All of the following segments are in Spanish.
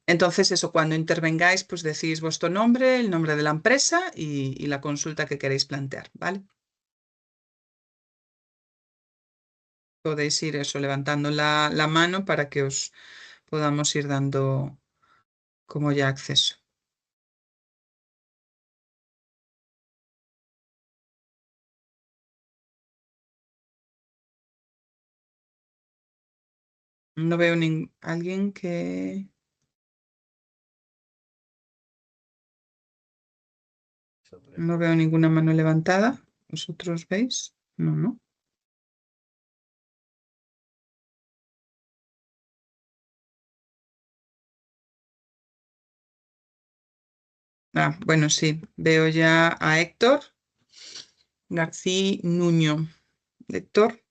Entonces, eso, cuando intervengáis, pues decís vuestro nombre, el nombre de la empresa y la consulta que queréis plantear, ¿vale? Podéis ir eso, levantando la mano para que os podamos ir dando como ya acceso. No veo alguien que... No veo ninguna mano levantada. ¿Vosotros veis? No, no. Ah, bueno, sí. Veo ya a Héctor García Nuño. Héctor.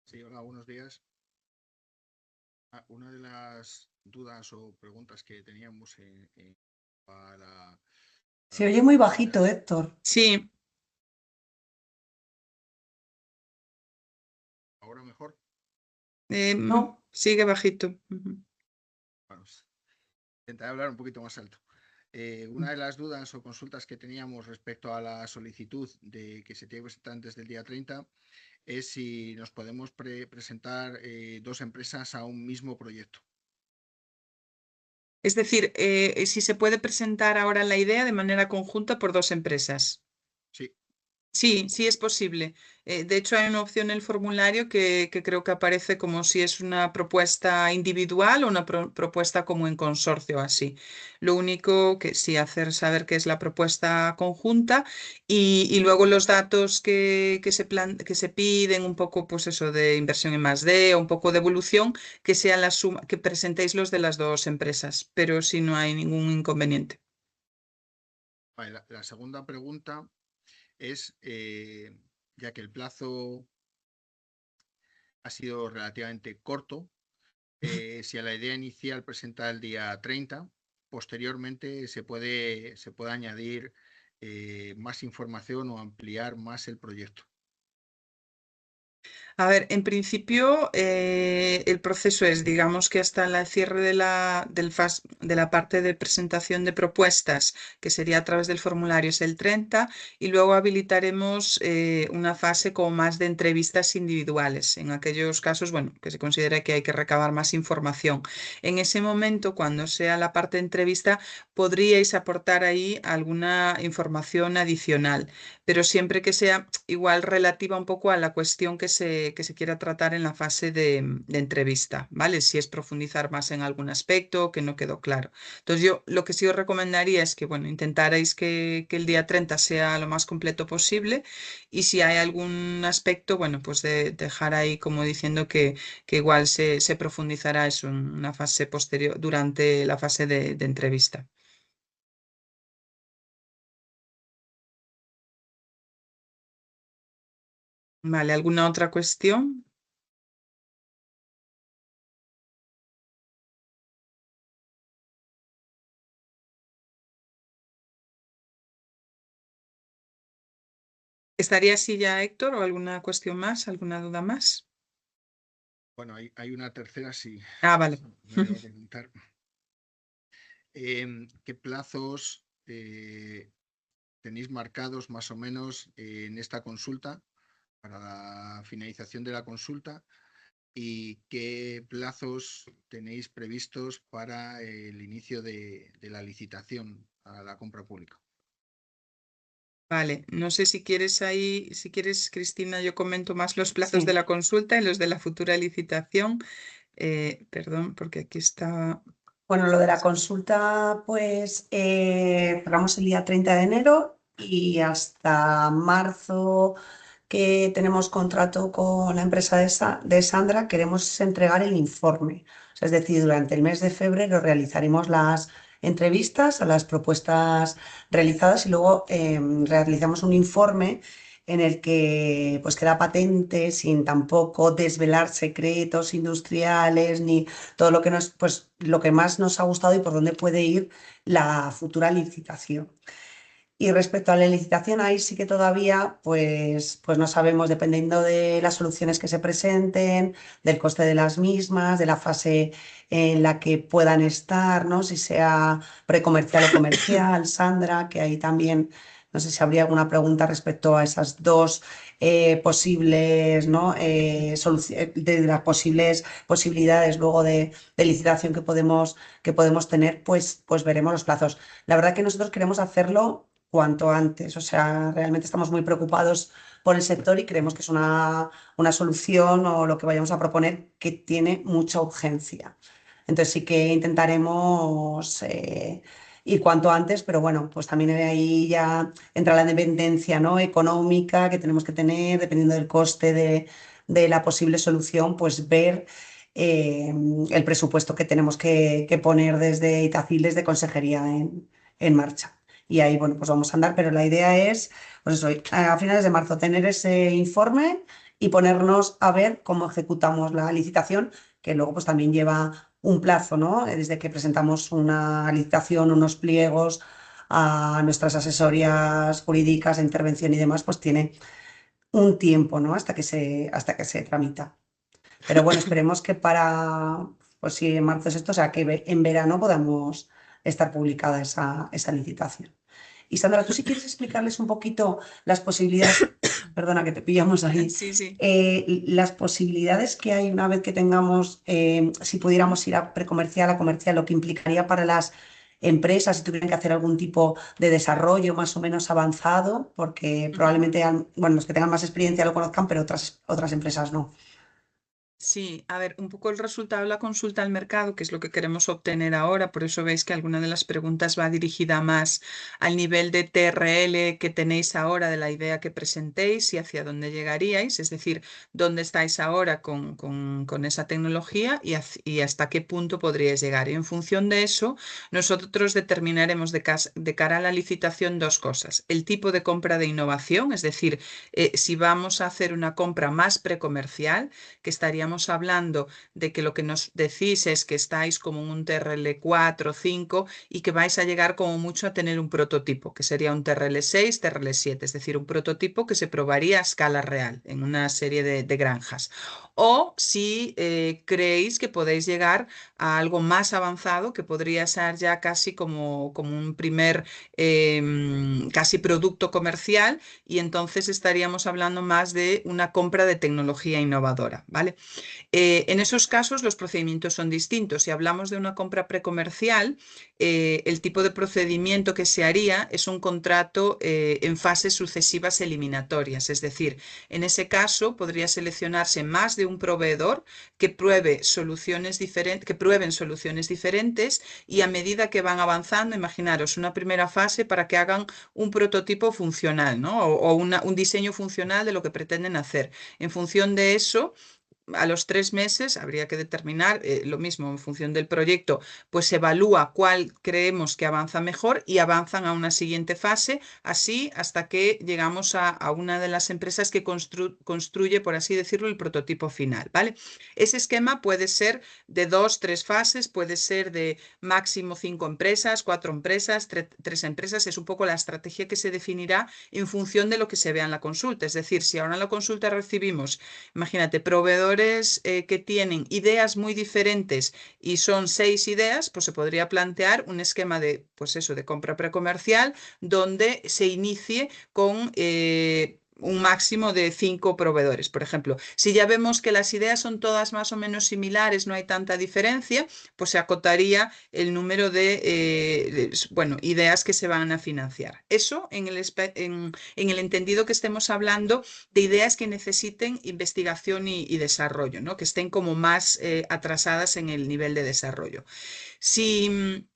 Sí, hola, buenos días. Una de las dudas o preguntas que teníamos para Se oye muy propuestas. bajito, Héctor. Sí, ¿Ahora mejor? No, sigue bajito. Ujú. Bueno, intentaré hablar un poquito más alto. Una de las dudas o consultas que teníamos respecto a la solicitud de que se tiene que presentar antes del día 30 es si nos podemos presentar dos empresas a un mismo proyecto. Es decir, si se puede presentar ahora la idea de manera conjunta por dos empresas. Sí, Sí, sí es posible. De hecho, hay una opción en el formulario que creo que aparece como si es una propuesta individual o una propuesta como en consorcio, así. Lo único que sí hacer saber que es la propuesta conjunta y luego los datos que se piden, un poco, pues eso, de inversión en más D, o un poco de evolución, que sean la suma, que presentéis los de las dos empresas, pero si no hay ningún inconveniente. vale, la segunda pregunta es, ya que el plazo ha sido relativamente corto, si a la idea inicial presenta el día 30, posteriormente se puede añadir más información o ampliar más el proyecto. A ver, en principio el proceso es, digamos que hasta el cierre de la parte de presentación de propuestas, que sería a través del formulario, es el 30, y luego habilitaremos una fase como más de entrevistas individuales, en aquellos casos, bueno, que se considera que hay que recabar más información. En ese momento, cuando sea la parte de entrevista, podríais aportar ahí alguna información adicional, pero siempre que sea igual relativa un poco a la cuestión que se quiera tratar en la fase de entrevista, ¿vale? Si es profundizar más en algún aspecto que no quedó claro. Entonces yo lo que sí os recomendaría es que, bueno, intentarais que el día 30 sea lo más completo posible y si hay algún aspecto, bueno, pues de dejar ahí como diciendo que igual se profundizará eso en una fase posterior, durante la fase de entrevista. Vale, ¿alguna otra cuestión? ¿Estaría así ya, Héctor, o alguna cuestión más, alguna duda más? Bueno, hay una tercera, sí. Ah, vale. Me iba a preguntar. ¿Qué plazos tenéis marcados más o menos en esta consulta para la finalización de la consulta? ¿Y qué plazos tenéis previstos para el inicio de la licitación a la compra pública? Vale, no sé si quieres ahí, si quieres, Cristina, yo comento más los plazos de sí. la consulta y los de la futura licitación. Perdón, porque aquí está. Bueno, lo de la consulta, pues cerramos el día 30 de enero y hasta marzo que tenemos contrato con la empresa de Sandra, queremos entregar el informe. O sea, es decir, durante el mes de febrero realizaremos las entrevistas a las propuestas realizadas y luego realizamos un informe en el que pues queda patente sin tampoco desvelar secretos industriales ni todo lo que pues lo que más nos ha gustado y por dónde puede ir la futura licitación. Y respecto a la licitación, ahí sí que todavía pues no sabemos, dependiendo de las soluciones que se presenten, del coste de las mismas, de la fase en la que puedan estar, ¿no? Si sea precomercial o comercial, Sandra, que ahí también, no sé si habría alguna pregunta respecto a esas dos posibles, ¿no? De las posibles posibilidades luego de licitación que podemos tener, pues veremos los plazos. La verdad que nosotros queremos hacerlo cuanto antes. O sea, realmente estamos muy preocupados por el sector y creemos que es una solución o lo que vayamos a proponer que tiene mucha urgencia. Entonces sí que intentaremos ir cuanto antes, pero bueno, pues también ahí ya entra la dependencia, ¿no? económica que tenemos que tener, dependiendo del coste de la posible solución, pues ver el presupuesto que tenemos que poner desde Itacil, desde Consejería en marcha. Y ahí, bueno, pues vamos a andar, pero la idea es, pues eso, a finales de marzo tener ese informe y ponernos a ver cómo ejecutamos la licitación, que luego pues también lleva un plazo, ¿no? Desde que presentamos una licitación, unos pliegos a nuestras asesorías jurídicas de intervención y demás, pues tiene un tiempo, ¿no? Hasta que se tramita. Pero bueno, esperemos que pues si en marzo es esto, o sea, que en verano podamos estar publicada esa licitación. Y Sandra, tú si quieres explicarles un poquito las posibilidades, perdona que te pillamos ahí, Sí, sí. las posibilidades que hay una vez que tengamos, si pudiéramos ir a precomercial, a comercial, lo que implicaría para las empresas si tuvieran que hacer algún tipo de desarrollo más o menos avanzado, porque probablemente, bueno, los que tengan más experiencia lo conozcan, pero otras empresas no. Sí, a ver, un poco el resultado de la consulta al mercado, que es lo que queremos obtener ahora, por eso veis que alguna de las preguntas va dirigida más al nivel de TRL que tenéis ahora de la idea que presentéis y hacia dónde llegaríais, es decir, dónde estáis ahora con esa tecnología y hasta qué punto podríais llegar. Y en función de eso, nosotros determinaremos de cara a la licitación dos cosas: el tipo de compra de innovación, es decir, si vamos a hacer una compra más precomercial, que estaríamos hablando de que lo que nos decís es que estáis como en un TRL 4 o 5 y que vais a llegar como mucho a tener un prototipo, que sería un TRL 6, TRL 7, es decir, un prototipo que se probaría a escala real en una serie de granjas. O si creéis que podéis llegar a algo más avanzado, que podría ser ya casi como un primer casi producto comercial, y entonces estaríamos hablando más de una compra de tecnología innovadora, ¿vale? En esos casos los procedimientos son distintos. Si hablamos de una compra precomercial, el tipo de procedimiento que se haría es un contrato en fases sucesivas eliminatorias. Es decir, en ese caso podría seleccionarse más de un proveedor que prueben soluciones diferentes, y a medida que van avanzando, imaginaros una primera fase para que hagan un prototipo funcional, ¿no? O un diseño funcional de lo que pretenden hacer. En función de eso, a los 3 meses habría que determinar lo mismo en función del proyecto, pues se evalúa cuál creemos que avanza mejor y avanzan a una siguiente fase, así hasta que llegamos a una de las empresas que construye, por así decirlo, el prototipo final, ¿vale? Ese esquema puede ser de 2, 3 fases, puede ser de máximo 5 empresas, 4 empresas, 3 empresas, es un poco la estrategia que se definirá en función de lo que se vea en la consulta. Es decir, si ahora en la consulta recibimos, imagínate, proveedores que tienen ideas muy diferentes y son 6 ideas, pues se podría plantear un esquema de, pues eso, de compra precomercial donde se inicie con un máximo de 5 proveedores. Por ejemplo, si ya vemos que las ideas son todas más o menos similares, no hay tanta diferencia, pues se acotaría el número bueno, ideas que se van a financiar. Eso en el entendido que estemos hablando de ideas que necesiten investigación y desarrollo, ¿no? Que estén como más atrasadas en el nivel de desarrollo. Si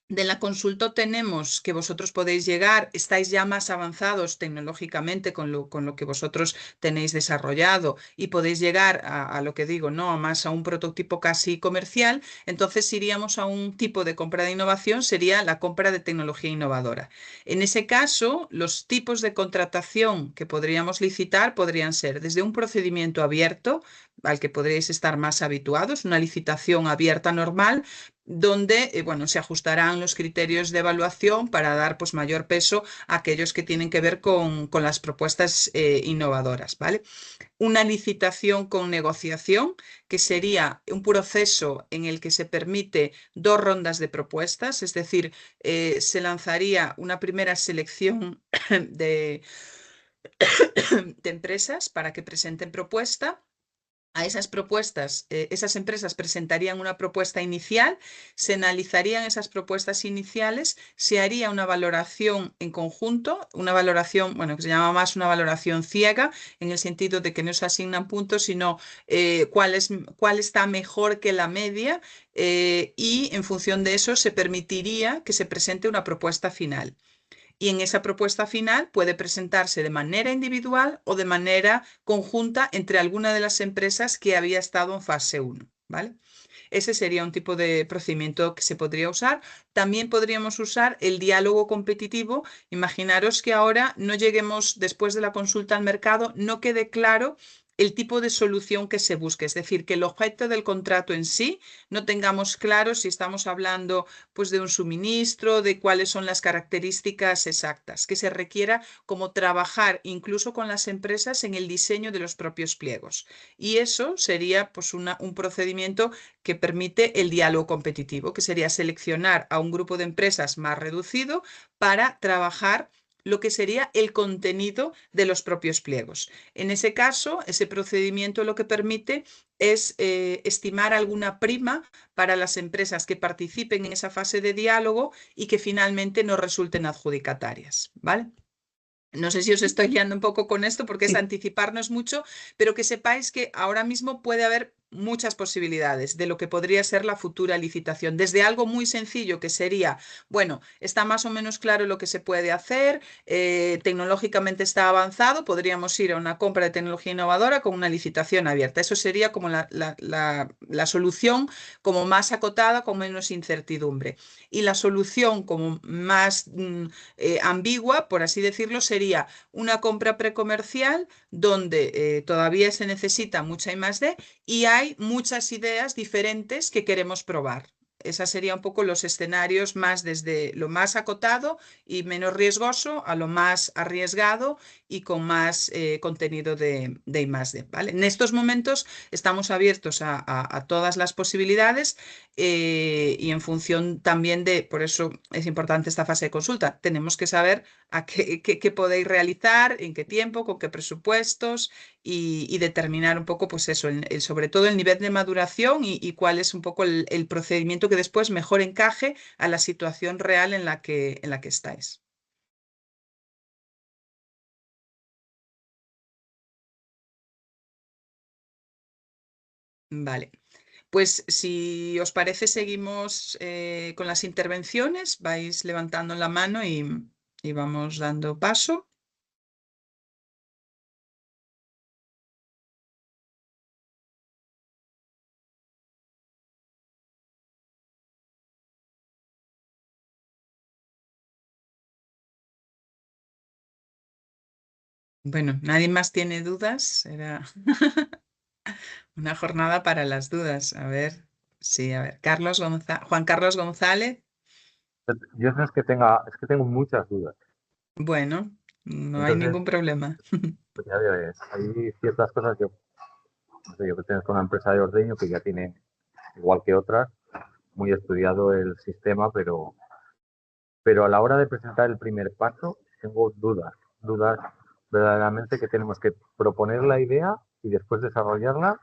de la consulta tenemos que vosotros podéis llegar, estáis ya más avanzados tecnológicamente con lo que vosotros tenéis desarrollado y podéis llegar a lo que digo, ¿no? Más a un prototipo casi comercial, entonces iríamos a un tipo de compra de innovación, sería la compra de tecnología innovadora. En ese caso, los tipos de contratación que podríamos licitar podrían ser desde un procedimiento abierto, al que podréis estar más habituados, una licitación abierta normal, donde bueno, se ajustarán los criterios de evaluación para dar pues, mayor peso a aquellos que tienen que ver con las propuestas innovadoras, ¿vale? Una licitación con negociación, que sería un proceso en el que se permite 2 rondas de propuestas, es decir, se lanzaría una primera selección de empresas para que presenten propuesta. A esas propuestas, esas empresas presentarían una propuesta inicial, se analizarían esas propuestas iniciales, se haría una valoración en conjunto, una valoración, bueno, que se llama más una valoración ciega, en el sentido de que no se asignan puntos, sino cuál está mejor que la media, y en función de eso se permitiría que se presente una propuesta final. Y en esa propuesta final puede presentarse de manera individual o de manera conjunta entre alguna de las empresas que había estado en fase 1, ¿vale? Ese sería un tipo de procedimiento que se podría usar. También podríamos usar el diálogo competitivo. Imaginaros que ahora no lleguemos, después de la consulta al mercado, no quede claro el tipo de solución que se busque, es decir, que el objeto del contrato en sí no tengamos claro si estamos hablando pues, de un suministro, de cuáles son las características exactas, que se requiera como trabajar incluso con las empresas en el diseño de los propios pliegos. Y eso sería pues, un procedimiento que permite el diálogo competitivo, que sería seleccionar a un grupo de empresas más reducido para trabajar lo que sería el contenido de los propios pliegos. En ese caso, ese procedimiento lo que permite es estimar alguna prima para las empresas que participen en esa fase de diálogo y que finalmente no resulten adjudicatarias, ¿vale? No sé si os estoy liando un poco con esto porque es Sí. anticiparnos mucho, pero que sepáis que ahora mismo puede haber muchas posibilidades de lo que podría ser la futura licitación. Desde algo muy sencillo que sería, bueno, está más o menos claro lo que se puede hacer, tecnológicamente está avanzado, podríamos ir a una compra de tecnología innovadora con una licitación abierta. Eso sería como la solución como más acotada, con menos incertidumbre. Y la solución como más ambigua, por así decirlo, sería una compra precomercial donde todavía se necesita mucha I+D y hay muchas ideas diferentes que queremos probar. Esos serían un poco los escenarios más desde lo más acotado y menos riesgoso a lo más arriesgado y con más contenido de I+D, ¿vale? En estos momentos estamos abiertos a todas las posibilidades y en función también de, por eso es importante esta fase de consulta, tenemos que saber a qué podéis realizar, en qué tiempo, con qué presupuestos y determinar un poco, pues eso, sobre todo el nivel de maduración y cuál es un poco el procedimiento que después mejor encaje a la situación real en la que estáis. Vale. Pues si os parece, seguimos con las intervenciones. Vais levantando la mano y vamos dando paso. Bueno, ¿nadie más tiene dudas? Era una jornada para las dudas. A ver, sí, a ver. Juan Carlos González. Yo no es que tenga, es que tengo muchas dudas. Bueno, no hay Entonces, ningún problema. pues ya ves, hay ciertas cosas que, no sé, yo pertenezco a una empresa de ordeño que ya tiene, igual que otras, muy estudiado el sistema, pero a la hora de presentar el primer paso, tengo dudas verdaderamente que tenemos que proponer la idea y después desarrollarla,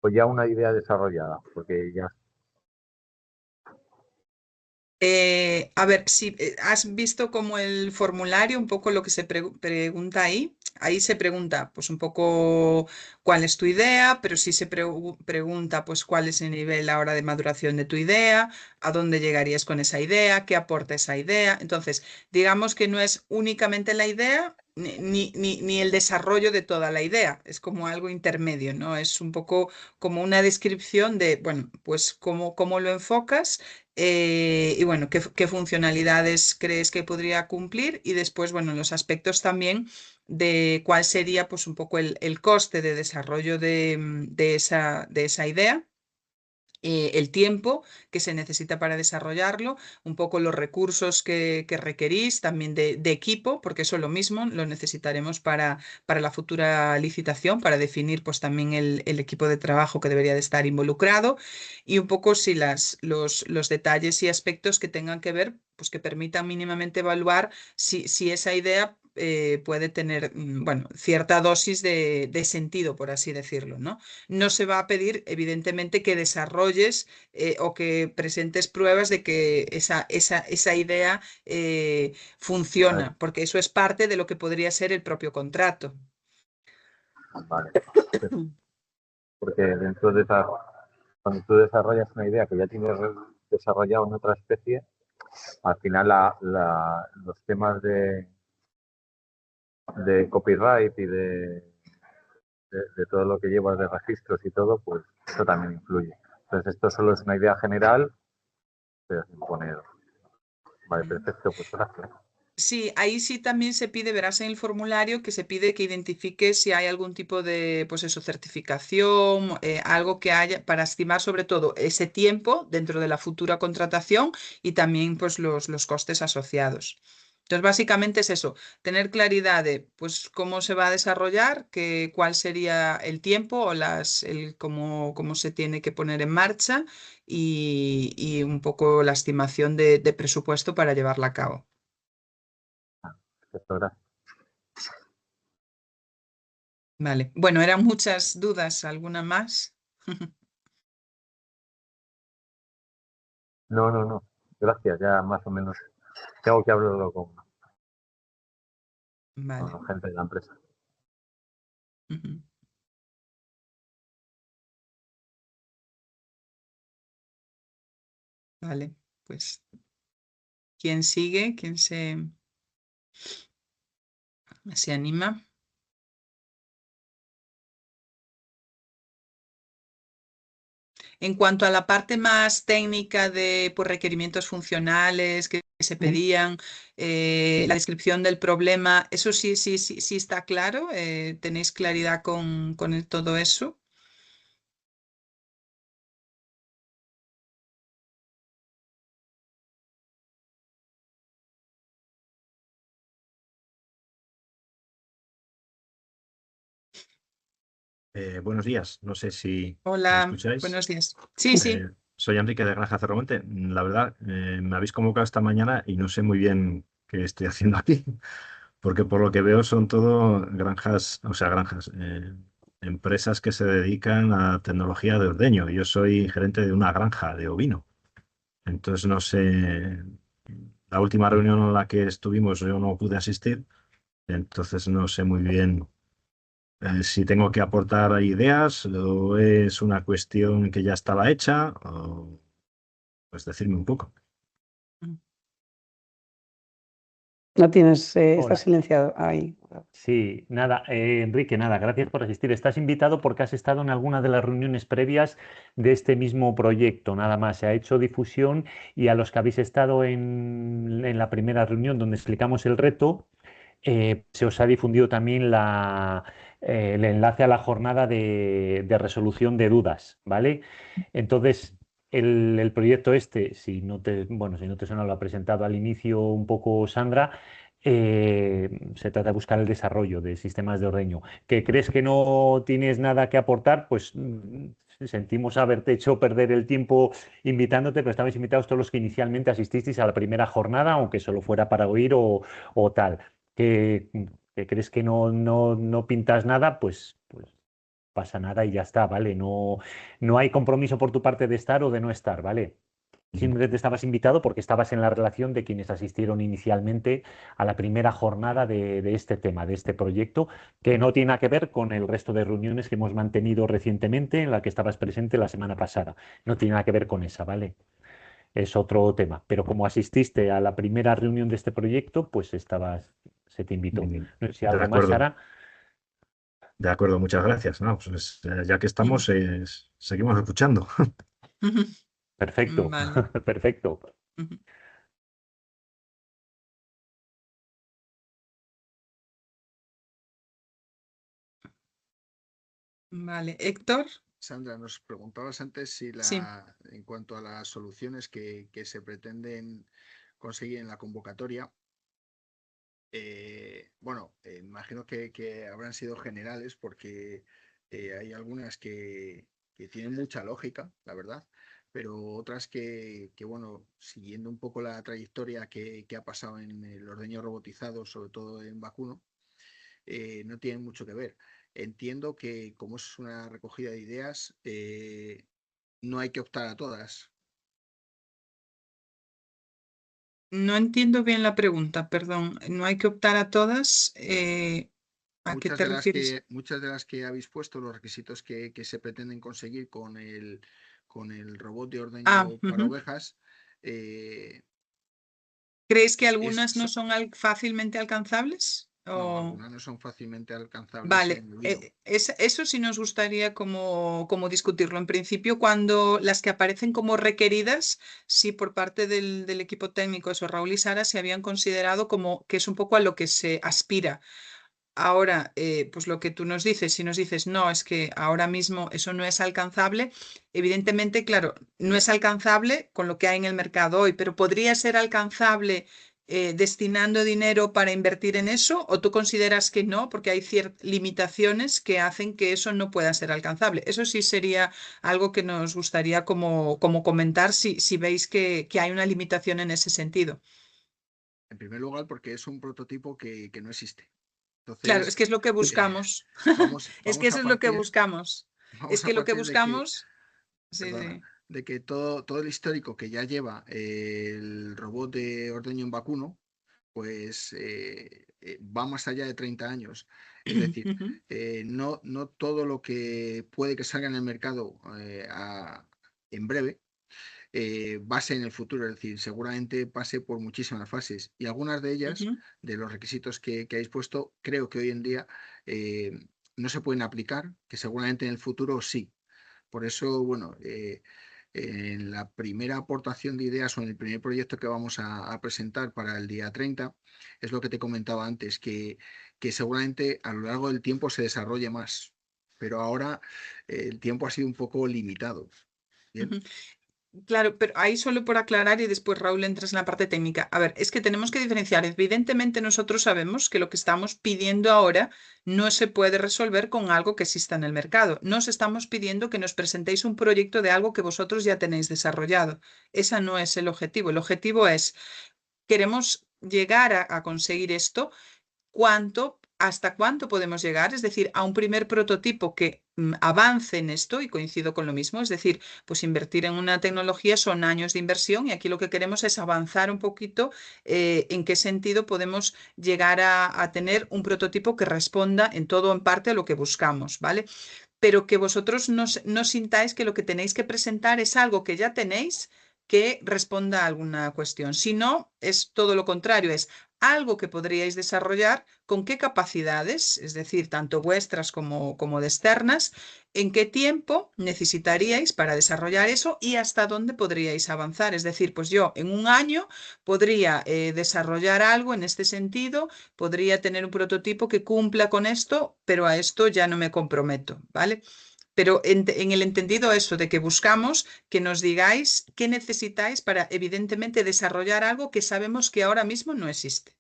o ya una idea desarrollada, porque ya. A ver, si has visto como el formulario, un poco lo que se pregunta ahí. Ahí se pregunta, pues un poco cuál es tu idea, pero sí se pregunta, pues cuál es el nivel ahora de maduración de tu idea, a dónde llegarías con esa idea, qué aporta esa idea. Entonces, digamos que no es únicamente la idea ni el desarrollo de toda la idea, es como algo intermedio, ¿no? Es un poco como una descripción de, bueno, pues cómo lo enfocas y bueno, qué funcionalidades crees que podría cumplir y después, bueno, los aspectos también de cuál sería pues un poco el coste de desarrollo de esa idea el tiempo que se necesita para desarrollarlo, un poco los recursos que requerís, también de equipo, porque eso es lo mismo, lo necesitaremos para la futura licitación, para definir pues también el equipo de trabajo que debería de estar involucrado y un poco si los detalles y aspectos que tengan que ver, pues que permitan mínimamente evaluar si esa idea puede tener, bueno, cierta dosis de sentido, por así decirlo, ¿no? No se va a pedir, evidentemente, que desarrolles o que presentes pruebas de que esa idea funciona, porque eso es parte de lo que podría ser el propio contrato. Vale. Porque dentro de esa, cuando tú desarrollas una idea que ya tienes desarrollado en otra especie, al final los temas de copyright y de todo lo que llevas de registros y todo, pues eso también influye. Entonces esto solo es una idea general, pero sin poner. Vale, perfecto, pues gracias. Sí, ahí sí también se pide, verás en el formulario que se pide que identifique si hay algún tipo de, pues eso, certificación, algo que haya para estimar sobre todo ese tiempo dentro de la futura contratación y también pues los costes asociados. Entonces, básicamente es eso, tener claridad de pues cómo se va a desarrollar, cuál sería el tiempo o cómo se tiene que poner en marcha y un poco la estimación de presupuesto para llevarla a cabo. Perfecto, gracias. Vale, bueno, eran muchas dudas, ¿alguna más? No, no, no. Gracias, ya más o menos. Tengo que hablarlo con Vale. la gente de la empresa. Ujú. Vale, pues, ¿quién sigue? ¿Quién se anima? En cuanto a la parte más técnica de pues, requerimientos funcionales que se pedían, la descripción del problema, ¿eso sí está claro? ¿Tenéis claridad con todo eso? Buenos días, no sé si me Hola, escucháis. buenos días. Sí, sí. Soy Enrique de Granja Cerromonte. La verdad, me habéis convocado esta mañana y no sé muy bien qué estoy haciendo aquí, porque por lo que veo son todo granjas, o sea, empresas que se dedican a tecnología de ordeño. Yo soy gerente de una granja de ovino. Entonces, no sé, la última reunión en la que estuvimos yo no pude asistir, entonces no sé muy bien si tengo que aportar ideas o es una cuestión que ya estaba hecha, o pues decirme un poco. No tienes, estás Hola. silenciado ahí. Sí, nada, Enrique, nada, gracias por asistir. Estás invitado porque has estado en alguna de las reuniones previas de este mismo proyecto, nada más. Se ha hecho difusión y a los que habéis estado en la primera reunión donde explicamos el reto, se os ha difundido también el enlace a la jornada de resolución de dudas, ¿vale? Entonces, el proyecto este, si no te, bueno, si no te suena, lo ha presentado al inicio un poco Sandra. Se trata de buscar el desarrollo de sistemas de ordeño. ¿Que crees que no tienes nada que aportar? Pues sentimos haberte hecho perder el tiempo invitándote, pero estabais invitados todos los que inicialmente asististeis a la primera jornada, aunque solo fuera para oír o tal. Que crees que no pintas nada, pues pasa nada y ya está, ¿vale? No hay compromiso por tu parte de estar o de no estar, ¿vale? Simplemente estabas invitado porque estabas en la relación de quienes asistieron inicialmente a la primera jornada de este tema, de este proyecto, que no tiene nada que ver con el resto de reuniones que hemos mantenido recientemente, en la que estabas presente la semana pasada. No tiene nada que ver con esa, ¿vale? Es otro tema. Pero como asististe a la primera reunión de este proyecto, pues se te invitó. No sé si De algo más, acuerdo, Sara. de acuerdo, muchas gracias. No, pues, ya que estamos, seguimos escuchando. Perfecto, Vale. perfecto. Ujú. Vale, Héctor, Sandra, nos preguntabas antes si Sí. en cuanto a las soluciones que se pretenden conseguir en la convocatoria, bueno, imagino que habrán sido generales porque hay algunas que tienen mucha lógica, la verdad, pero otras bueno, siguiendo un poco la trayectoria que ha pasado en el ordeño robotizado, sobre todo en vacuno, no tienen mucho que ver. Entiendo que como es una recogida de ideas, no hay que optar a todas. No entiendo bien la pregunta, perdón. ¿No hay que optar a todas? ¿A qué te refieres? Muchas de las que habéis puesto, los requisitos que se pretenden conseguir con el robot de Ah, ordeño para ujú. ovejas, eh, ¿Crees que es, algunas no son fácilmente alcanzables? no, O... algunas no son fácilmente alcanzables Vale, en el vino. eso sí nos gustaría como discutirlo. En principio, cuando las que aparecen como requeridas, sí por parte del equipo técnico, eso Raúl y Sara, se habían considerado como que es un poco a lo que se aspira. Ahora, pues lo que tú nos dices, si nos dices, no, es que ahora mismo eso no es alcanzable, evidentemente, claro, no es alcanzable con lo que hay en el mercado hoy, pero podría ser alcanzable destinando dinero para invertir en eso, o tú consideras que no, porque hay ciertas limitaciones que hacen que eso no pueda ser alcanzable. Eso sí sería algo que nos gustaría como comentar si veis que hay una limitación en ese sentido. En primer lugar, porque es un prototipo que no existe. Claro, es Entonces, que es lo que eh, buscamos. Es que vamos eso a es lo que partir, buscamos. Es vamos a que lo que partir de que buscamos, sí, perdona, sí. de que todo el histórico que ya lleva el robot de ordeño en vacuno, pues va más allá de 30 años. Es decir, Ujú, no todo lo que puede que salga en el mercado en breve va a ser en el futuro, es decir, seguramente pase por muchísimas fases y algunas de ellas, ujú. de los requisitos que habéis puesto, creo que hoy en día eh, no se pueden aplicar, que seguramente en el futuro sí. Por eso, bueno, en la primera aportación de ideas o en el primer proyecto que vamos a presentar para el día 30, es lo que te comentaba antes, que seguramente a lo largo del tiempo se desarrolle más, pero ahora el tiempo ha sido un poco limitado. Bien, Ujú. Claro, pero ahí solo por aclarar y después Raúl entras en la parte técnica. A ver, es que tenemos que diferenciar. Evidentemente nosotros sabemos que lo que estamos pidiendo ahora no se puede resolver con algo que exista en el mercado. Nos estamos pidiendo que nos presentéis un proyecto de algo que vosotros ya tenéis desarrollado. Ese no es el objetivo. El objetivo es, queremos llegar a conseguir esto. ¿Hasta cuánto podemos llegar? Es decir, a un primer prototipo que avance en esto, y coincido con lo mismo, es decir, pues invertir en una tecnología son años de inversión y aquí lo que queremos es avanzar un poquito en qué sentido podemos llegar a tener un prototipo que responda en todo o en parte a lo que buscamos, ¿vale? Pero que vosotros no sintáis que lo que tenéis que presentar es algo que ya tenéis que responda a alguna cuestión. Si no, es todo lo contrario, es algo que podríais desarrollar, con qué capacidades, es decir, tanto vuestras como de externas, en qué tiempo necesitaríais para desarrollar eso y hasta dónde podríais avanzar. Es decir, pues yo en un año podría desarrollar algo en este sentido, podría tener un prototipo que cumpla con esto, pero a esto ya no me comprometo, ¿vale? Pero en el entendido eso de que buscamos que nos digáis qué necesitáis para evidentemente desarrollar algo que sabemos que ahora mismo no existe.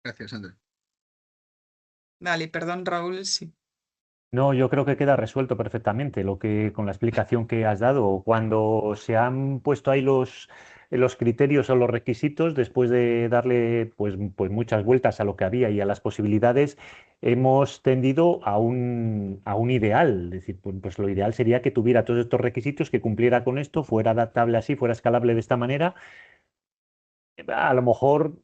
gracias, Andrés. Vale, perdón, Raúl, sí. No, yo creo que queda resuelto perfectamente lo que con la explicación que has dado. Cuando se han puesto ahí los criterios o los requisitos, después de darle pues muchas vueltas a lo que había y a las posibilidades, hemos tendido a un ideal. Es decir, pues lo ideal sería que tuviera todos estos requisitos, que cumpliera con esto, fuera adaptable así, fuera escalable de esta manera. A lo mejor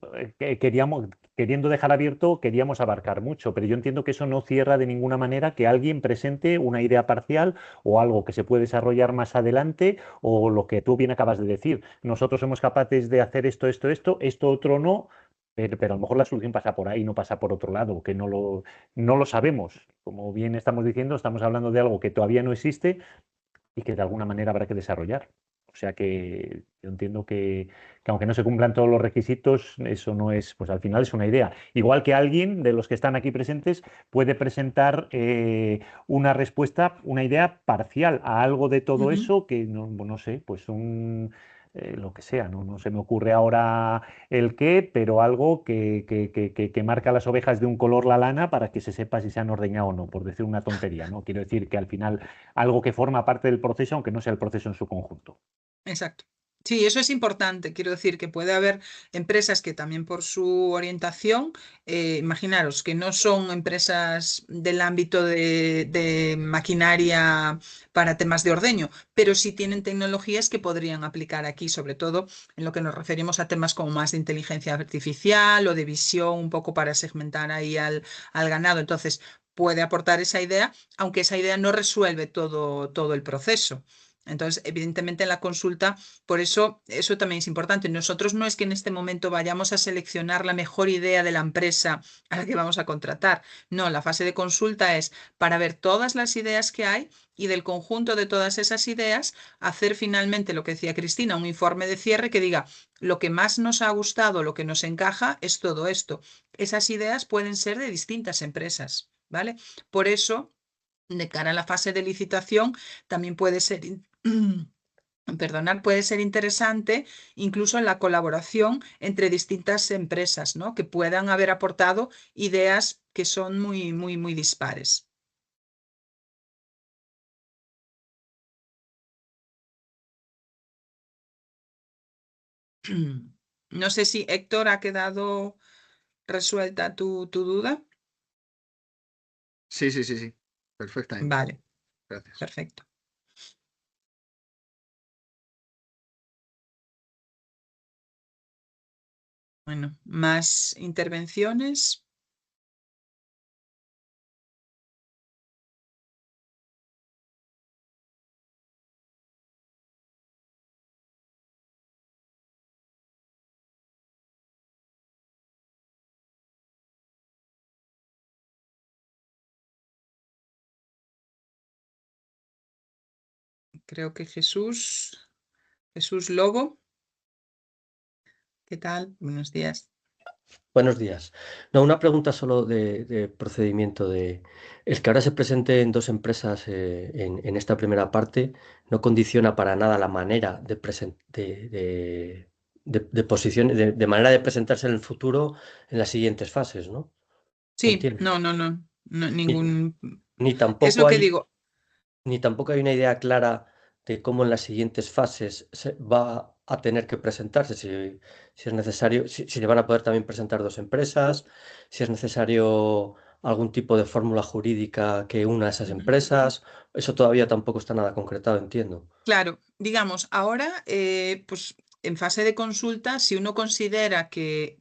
queriendo dejar abierto, queríamos abarcar mucho, pero yo entiendo que eso no cierra de ninguna manera que alguien presente una idea parcial o algo que se puede desarrollar más adelante, o lo que tú bien acabas de decir. Nosotros somos capaces de hacer esto otro no, pero a lo mejor la solución pasa por ahí, no pasa por otro lado, que no lo sabemos. Como bien estamos diciendo, estamos hablando de algo que todavía no existe y que de alguna manera habrá que desarrollar. O sea que yo entiendo que aunque no se cumplan todos los requisitos, eso no es, pues al final es una idea. Igual que alguien de los que están aquí presentes puede presentar una respuesta, una idea parcial a algo de todo eso que no sé, pues lo que sea, no se me ocurre ahora el qué, pero algo que marca las ovejas de un color la lana para que se sepa si se han ordeñado o no, por decir una tontería, ¿no? Quiero decir que al final algo que forma parte del proceso, aunque no sea el proceso en su conjunto. Exacto. Sí, eso es importante. Quiero decir que puede haber empresas que también por su orientación, imaginaros que no son empresas del ámbito de maquinaria para temas de ordeño, pero sí tienen tecnologías que podrían aplicar aquí, sobre todo en lo que nos referimos a temas como más de inteligencia artificial o de visión, un poco para segmentar ahí al ganado. Entonces, puede aportar esa idea, aunque esa idea no resuelve todo el proceso. Entonces, evidentemente en la consulta, por eso también es importante. Nosotros no es que en este momento vayamos a seleccionar la mejor idea de la empresa a la que vamos a contratar. No, la fase de consulta es para ver todas las ideas que hay y del conjunto de todas esas ideas hacer finalmente lo que decía Cristina, un informe de cierre que diga lo que más nos ha gustado, lo que nos encaja es todo esto. Esas ideas pueden ser de distintas empresas, ¿vale? Por eso, de cara a la fase de licitación, también puede ser puede ser interesante incluso en la colaboración entre distintas empresas, ¿no? Que puedan haber aportado ideas que son muy dispares. No sé si Héctor ha quedado resuelta tu duda. Sí, perfectamente. Vale, Gracias. perfecto. Bueno, ¿más intervenciones? Creo que Jesús Lobo, ¿qué tal? Buenos días. Buenos días. No, una pregunta solo de procedimiento. El que ahora se presente en dos empresas en esta primera parte no condiciona para nada la manera de posición, de manera de presentarse en el futuro en las siguientes fases, ¿no? Sí, Entiendo. no, Ni, ningún... ni Es tampoco lo que hay, digo. ni tampoco hay una idea clara de cómo en las siguientes fases se va a tener que presentarse, si es necesario, si le van a poder también presentar dos empresas, si es necesario algún tipo de fórmula jurídica que una a esas empresas. Eso todavía tampoco está nada concretado, entiendo. Claro, digamos, ahora, pues en fase de consulta, si uno considera que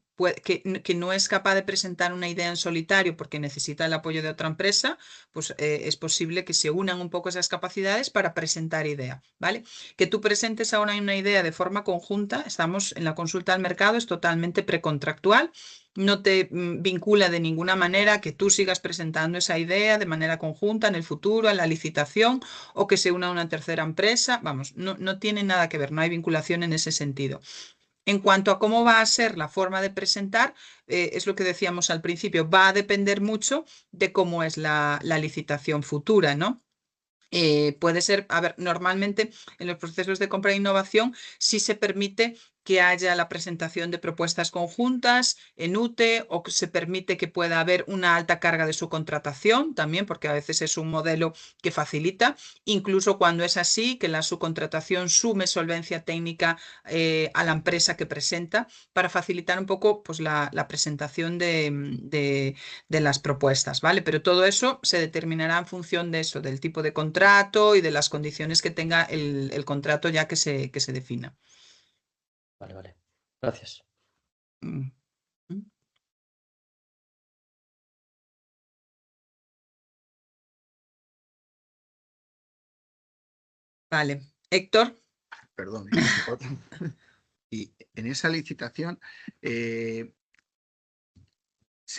no es capaz de presentar una idea en solitario porque necesita el apoyo de otra empresa, pues es posible que se unan un poco esas capacidades para presentar idea, ¿vale? Que tú presentes ahora una idea de forma conjunta, estamos en la consulta al mercado, es totalmente precontractual. No te vincula de ninguna manera que tú sigas presentando esa idea de manera conjunta en el futuro, en la licitación o que se una una tercera empresa. Vamos, no tiene nada que ver, no hay vinculación en ese sentido. En cuanto a cómo va a ser la forma de presentar, es lo que decíamos al principio, va a depender mucho de cómo es la licitación futura, ¿no? Puede ser, a ver, normalmente en los procesos de compra e innovación sí se permite que haya la presentación de propuestas conjuntas en UTE o que se permite que pueda haber una alta carga de subcontratación también, porque a veces es un modelo que facilita, incluso cuando es así, que la subcontratación sume solvencia técnica a la empresa que presenta para facilitar un poco pues, la presentación de las propuestas, ¿vale? Pero todo eso se determinará en función de eso, del tipo de contrato y de las condiciones que tenga el contrato ya que se defina. Vale, vale. Gracias. Mm. Mm. Vale. Héctor, Perdón. Y en esa licitación, ¿se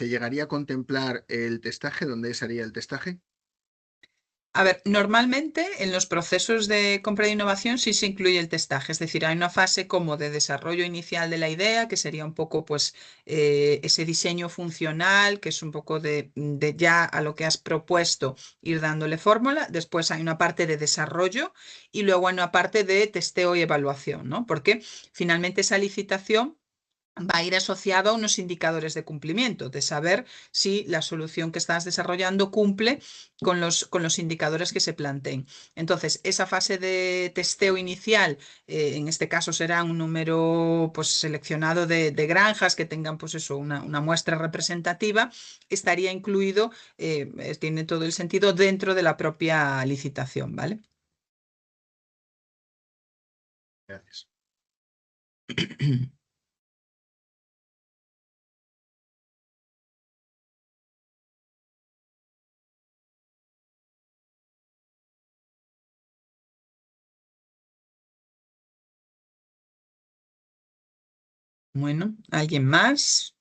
llegaría a contemplar el testaje? ¿Dónde sería el testaje? A ver, normalmente en los procesos de compra de innovación sí se incluye el testaje, es decir, hay una fase como de desarrollo inicial de la idea, que sería un poco pues ese diseño funcional, que es un poco de ya a lo que has propuesto ir dándole fórmula. Después hay una parte de desarrollo y luego hay una parte de testeo y evaluación, ¿no? Porque finalmente esa licitación va a ir asociado a unos indicadores de cumplimiento, de saber si la solución que estás desarrollando cumple con los indicadores que se planteen. Entonces, esa fase de testeo inicial, en este caso será un número pues, seleccionado de granjas que tengan pues eso, una muestra representativa, estaría incluido, tiene todo el sentido dentro de la propia licitación, ¿vale? Gracias. Bueno, ¿alguien más?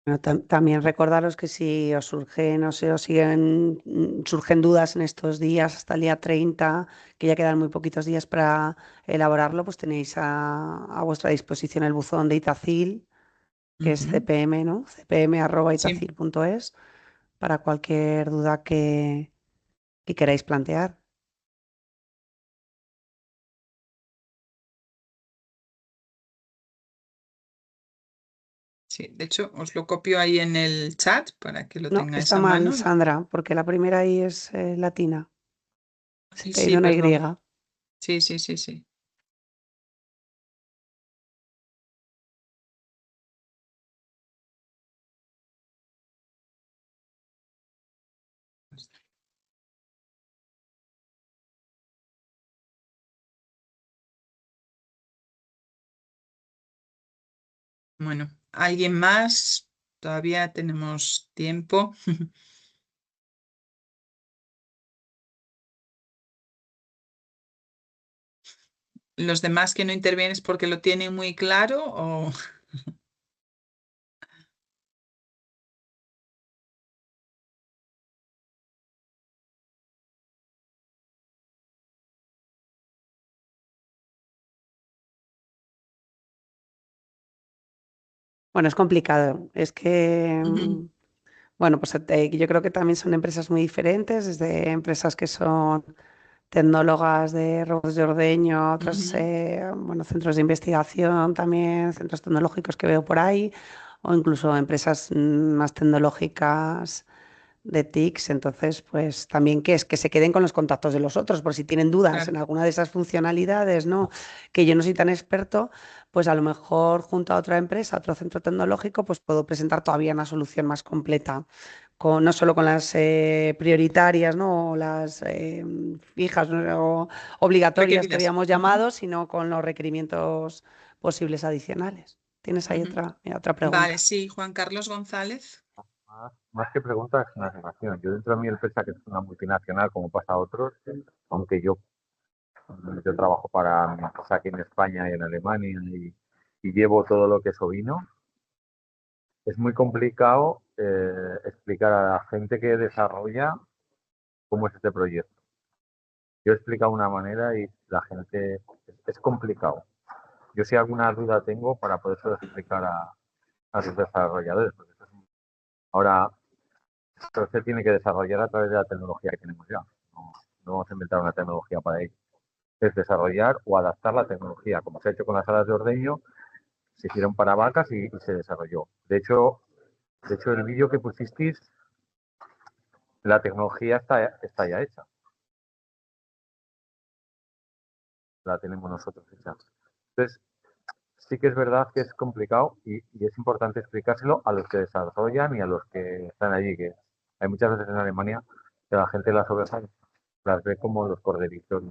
Bueno, también recordaros que si os surgen, o se os siguen, surgen dudas en estos días hasta el día 30, que ya quedan muy poquitos días para elaborarlo, pues tenéis a vuestra disposición el buzón de Itacil, que es Ujú. cpm, ¿no? Sí, cpm@itacil.es, para cualquier duda que queráis plantear. sí. De hecho, os lo copio ahí en el chat para que lo No, tengáis está a mal, mano. Sandra, porque la primera I es latina. Se Sí, te ha ido sí, una perdón. Y. Sí, sí, sí, sí. Bueno, ¿alguien más? Todavía tenemos tiempo. ¿Los demás que no intervienen es porque lo tienen muy claro o...? Bueno, es complicado. Es que, Ujú, bueno, pues yo creo que también son empresas muy diferentes, desde empresas que son tecnólogas de robots de ordeño, otros, ujú, bueno, centros de investigación también, centros tecnológicos que veo por ahí, o incluso empresas más tecnológicas de TICs. Entonces, pues también que es que se queden con los contactos de los otros, por si tienen dudas claro. en alguna de esas funcionalidades, ¿no? Que yo no soy tan experto, pues a lo mejor junto a otra empresa, otro centro tecnológico, pues puedo presentar todavía una solución más completa, no solo con las prioritarias, ¿no? O las fijas, ¿no? O obligatorias que Requeridas. habíamos Ujú, llamado, sino con los requerimientos posibles adicionales. ¿Tienes ahí ujú. otra Vale, pregunta? sí, Juan Carlos González. Más que pregunta es una afirmación. Yo dentro de mi empresa, que es una multinacional como pasa a otros, aunque yo trabajo para mi empresa aquí en España y en Alemania y llevo todo lo que es ovino, es muy complicado explicar a la gente que desarrolla cómo es este proyecto. Yo he explicado una manera y la gente es complicado. Yo si alguna duda tengo para poder explicar a los desarrolladores. Ahora, esto se tiene que desarrollar a través de la tecnología que tenemos ya. No vamos a inventar una tecnología para ello. Es desarrollar o adaptar la tecnología, como se ha hecho con las salas de ordeño, se hicieron para vacas y se desarrolló. De hecho, el vídeo que pusisteis, la tecnología está ya hecha. La tenemos nosotros hecha. Entonces, sí que es verdad que es complicado y es importante explicárselo a los que desarrollan y a los que están allí, que hay muchas veces en Alemania que la gente las ovejas las ve como los corderitos.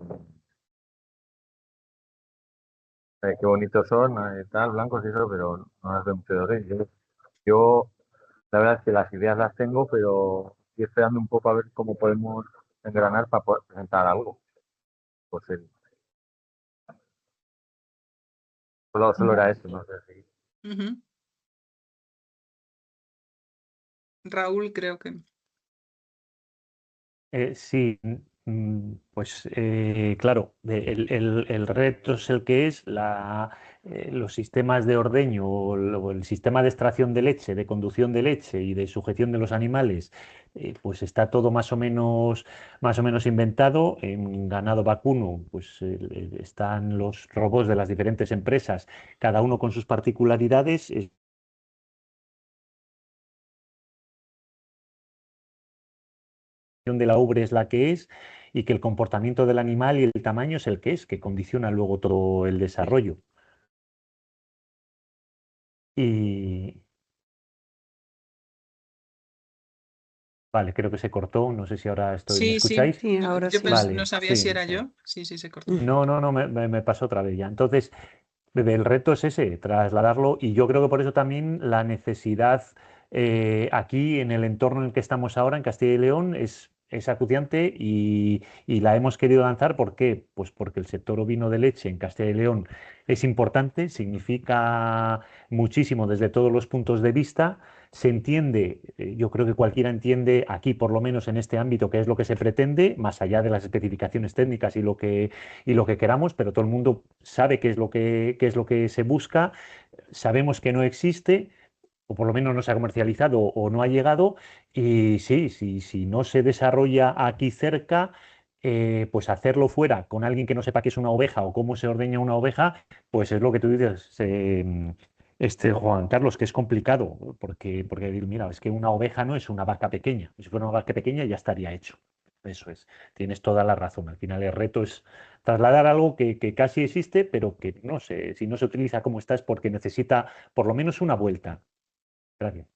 Qué bonitos son, tal, blancos y eso, pero no las veo mucho de ordeño. Yo, la verdad es que las ideas las tengo, pero estoy esperando un poco a ver cómo podemos engranar para poder presentar algo. Pues Solo era eso, no sé si. Ujú. Raúl, creo que. Sí, pues claro, el reto es el que es, los sistemas de ordeño o el sistema de extracción de leche, de conducción de leche y de sujeción de los animales, pues está todo más o menos inventado. En ganado vacuno, pues están los robots de las diferentes empresas, cada uno con sus particularidades. De la ubre es la que es y que el comportamiento del animal y el tamaño es el que es, que condiciona luego todo el desarrollo. Y vale, creo que se cortó, no sé si ahora estoy, ¿me Sí, sí. escucháis? Sí, ahora Yo sí. no Vale, sabía si sí, era sí. yo. Sí, sí, se cortó. No, me pasó otra vez ya. Entonces, el reto es ese, trasladarlo, y yo creo que por eso también la necesidad aquí en el entorno en el que estamos ahora, en Castilla y León, es acuciante y la hemos querido lanzar. ¿Por qué? Pues porque el sector ovino de leche en Castilla y León es importante, significa muchísimo desde todos los puntos de vista. Se entiende, yo creo que cualquiera entiende aquí, por lo menos en este ámbito, qué es lo que se pretende, más allá de las especificaciones técnicas y lo que queramos, pero todo el mundo sabe qué es lo que se busca. Sabemos que no existe, o por lo menos no se ha comercializado o no ha llegado, y sí, si no se desarrolla aquí cerca, pues hacerlo fuera con alguien que no sepa qué es una oveja o cómo se ordeña una oveja, pues es lo que tú dices, Juan Carlos, que es complicado, porque mira, es que una oveja no es una vaca pequeña. Si fuera una vaca pequeña ya estaría hecho. Eso es, tienes toda la razón. Al final el reto es trasladar algo que casi existe, pero que no sé, si no se utiliza como está es porque necesita por lo menos una vuelta. Gracias.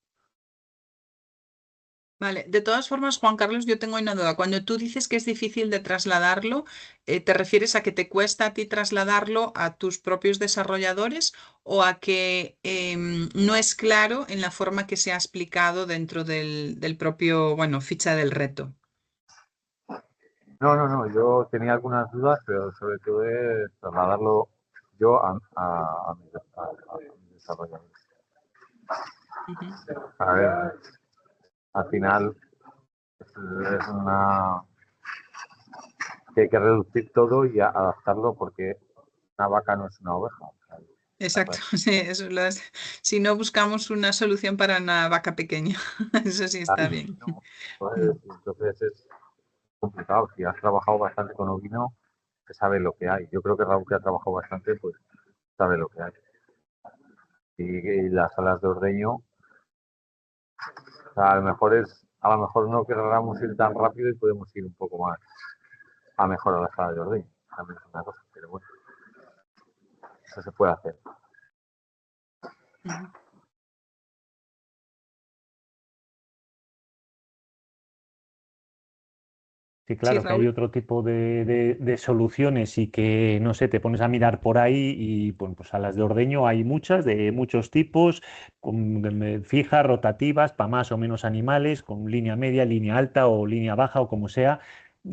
Vale, de todas formas, Juan Carlos, yo tengo una duda. Cuando tú dices que es difícil de trasladarlo, ¿te refieres a que te cuesta a ti trasladarlo a tus propios desarrolladores o a que no es claro en la forma que se ha explicado dentro del propio, bueno, ficha del reto? No, yo tenía algunas dudas, pero sobre todo es trasladarlo yo a mis desarrolladores. Ujú. A ver, al final es una que hay que reducir todo y adaptarlo porque una vaca no es una oveja. O sea, está Exacto, claro. sí, si no buscamos una solución para una vaca pequeña, eso sí está bien. No, pues, entonces es complicado. Si has trabajado bastante con ovino, se sabe lo que hay. Yo creo que Raúl, que ha trabajado bastante, pues sabe lo que hay. Y las salas de ordeño, o sea, a lo mejor no querramos ir tan rápido y podemos ir un poco más a mejorar la sala de ordeño. También es una cosa, pero bueno, eso se puede hacer. Ujú. Sí, Sí, claro, que hay Raúl. otro tipo de soluciones y que, no sé, te pones a mirar por ahí y bueno, pues a las de ordeño hay muchas, de muchos tipos, fijas, rotativas, para más o menos animales, con línea media, línea alta o línea baja o como sea.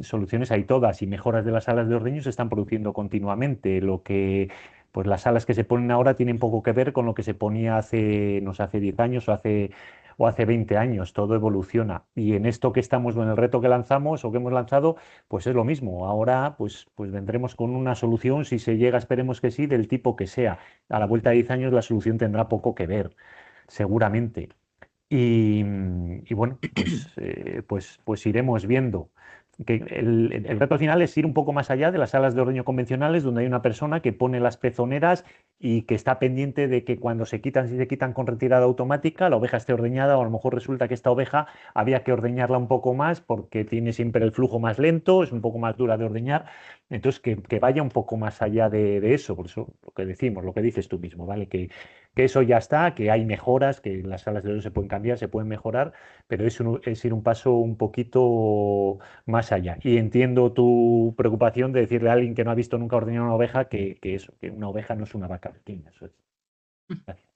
Soluciones hay todas y mejoras de las salas de ordeño se están produciendo continuamente. Pues las salas que se ponen ahora tienen poco que ver con lo que se ponía no sé, hace 10 años o hace 20 años, todo evoluciona. Y en esto que estamos, en el reto que lanzamos o que hemos lanzado, pues es lo mismo. Ahora pues vendremos con una solución, si se llega, esperemos que sí, del tipo que sea. A la vuelta de 10 años la solución tendrá poco que ver, seguramente. Y bueno, pues iremos viendo. Que el reto final es ir un poco más allá de las salas de ordeño convencionales, donde hay una persona que pone las pezoneras y que está pendiente de que cuando si se quitan con retirada automática, la oveja esté ordeñada, o a lo mejor resulta que esta oveja había que ordeñarla un poco más porque tiene siempre el flujo más lento, es un poco más dura de ordeñar. Entonces, que vaya un poco más allá de eso, por eso lo que decimos, lo que dices tú mismo, ¿vale? Que eso ya está, que hay mejoras, que las salas de ordeño se pueden cambiar, se pueden mejorar, pero es ir un paso un poquito más allá. Y entiendo tu preocupación de decirle a alguien que no ha visto nunca ordeñar una oveja que una oveja no es una vaca pequeña. Eso es. Gracias.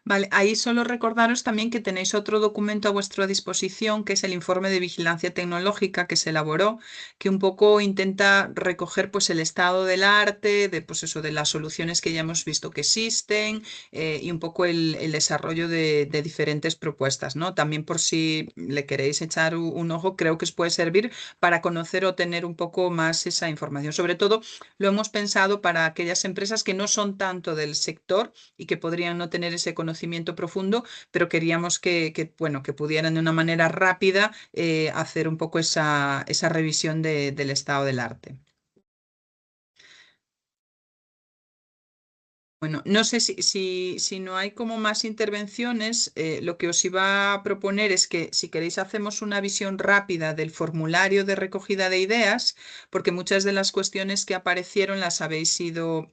Vale, ahí solo recordaros también que tenéis otro documento a vuestra disposición, que es el informe de vigilancia tecnológica que se elaboró, que un poco intenta recoger pues el estado del arte, de pues eso, de las soluciones que ya hemos visto que existen y un poco el desarrollo de diferentes propuestas, ¿no? También por si le queréis echar un ojo, creo que os puede servir para conocer o tener un poco más esa información. Sobre todo lo hemos pensado para aquellas empresas que no son tanto del sector y que podrían no tener ese conocimiento profundo, pero queríamos bueno, que pudieran de una manera rápida hacer un poco esa revisión del estado del arte. Bueno, no sé si no hay como más intervenciones, lo que os iba a proponer es que si queréis hacemos una visión rápida del formulario de recogida de ideas, porque muchas de las cuestiones que aparecieron las habéis ido,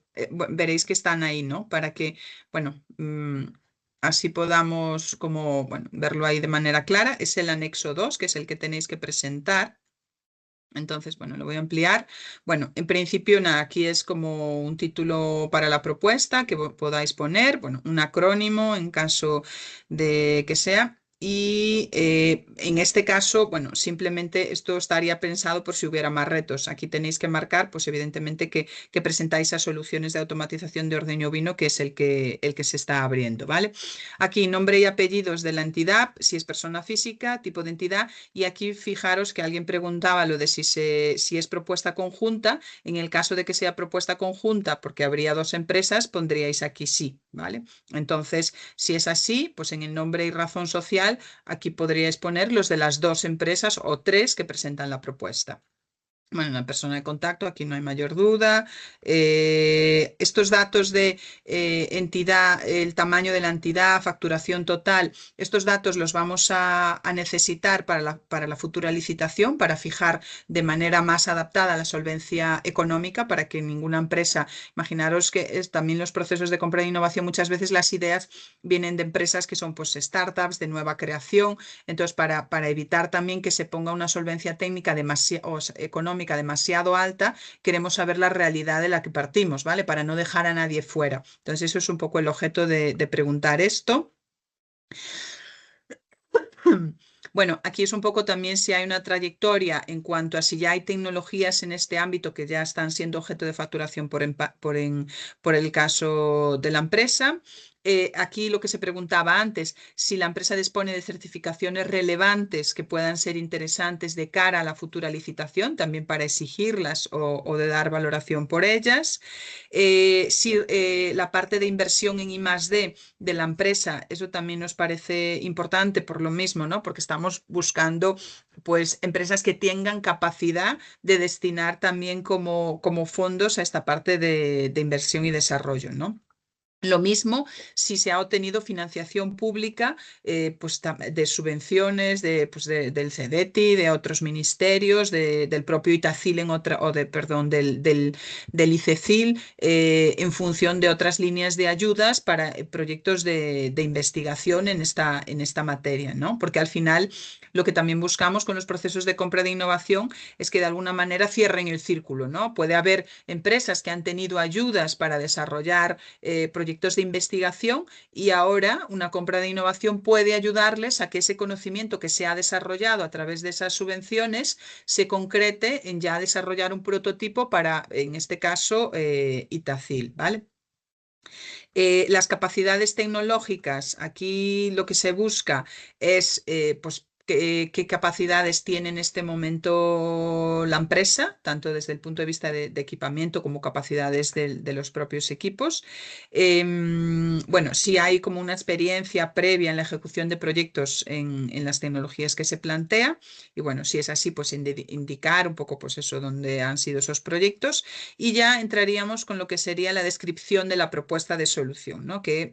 veréis que están ahí, ¿no? Para que, bueno, así podamos como, bueno, verlo ahí de manera clara. Es el anexo 2, que es el que tenéis que presentar. Entonces, bueno, lo voy a ampliar. Bueno, en principio, nada, aquí es como un título para la propuesta que podáis poner, bueno, un acrónimo en caso de que sea. Y en este caso, bueno, simplemente esto estaría pensado por si hubiera más retos. Aquí tenéis que marcar, pues evidentemente que presentáis a soluciones de automatización de ordeño ovino, que es el que se está abriendo, ¿vale? Aquí nombre y apellidos de la entidad, si es persona física, tipo de entidad. Y aquí fijaros que alguien preguntaba lo de si es propuesta conjunta. En el caso de que sea propuesta conjunta, porque habría dos empresas, pondríais aquí sí, ¿vale? Entonces, si es así, pues en el nombre y razón social, aquí podríais poner los de las dos empresas o tres que presentan la propuesta. Bueno, una persona de contacto, aquí no hay mayor duda. Estos datos de entidad, el tamaño de la entidad, facturación total, estos datos los vamos a necesitar para la futura licitación, para fijar de manera más adaptada la solvencia económica, para que ninguna empresa, imaginaros que también los procesos de compra de innovación, muchas veces las ideas vienen de empresas que son pues startups de nueva creación, entonces para evitar también que se ponga una solvencia técnica o económica demasiado alta, queremos saber la realidad de la que partimos, ¿vale? Para no dejar a nadie fuera. Entonces, eso es un poco el objeto de preguntar esto. Bueno, aquí es un poco también si hay una trayectoria en cuanto a si ya hay tecnologías en este ámbito que ya están siendo objeto de facturación por el caso de la empresa. Aquí lo que se preguntaba antes, si la empresa dispone de certificaciones relevantes que puedan ser interesantes de cara a la futura licitación, también para exigirlas o de dar valoración por ellas. Si la parte de inversión en I+D de la empresa, eso también nos parece importante por lo mismo, ¿no? Porque estamos buscando pues empresas que tengan capacidad de destinar también como fondos a esta parte de inversión y desarrollo, ¿no? Lo mismo si se ha obtenido financiación pública pues, de subvenciones del CEDETI, de otros ministerios, del propio ITACIL del ICECIL, en función de otras líneas de ayudas para proyectos de investigación en esta materia, ¿no? Porque al final lo que también buscamos con los procesos de compra de innovación es que de alguna manera cierren el círculo, ¿no? Puede haber empresas que han tenido ayudas para desarrollar proyectos de investigación y ahora una compra de innovación puede ayudarles a que ese conocimiento que se ha desarrollado a través de esas subvenciones se concrete en ya desarrollar un prototipo para, en este caso, ITACIL, ¿vale? Las capacidades tecnológicas, aquí lo que se busca es pues, qué capacidades tiene en este momento la empresa, tanto desde el punto de vista de equipamiento como capacidades de los propios equipos. Bueno, si hay como una experiencia previa en la ejecución de proyectos en las tecnologías que se plantea, y bueno, si es así, pues indicar un poco pues eso, dónde han sido esos proyectos, y ya entraríamos con lo que sería la descripción de la propuesta de solución, ¿no? Que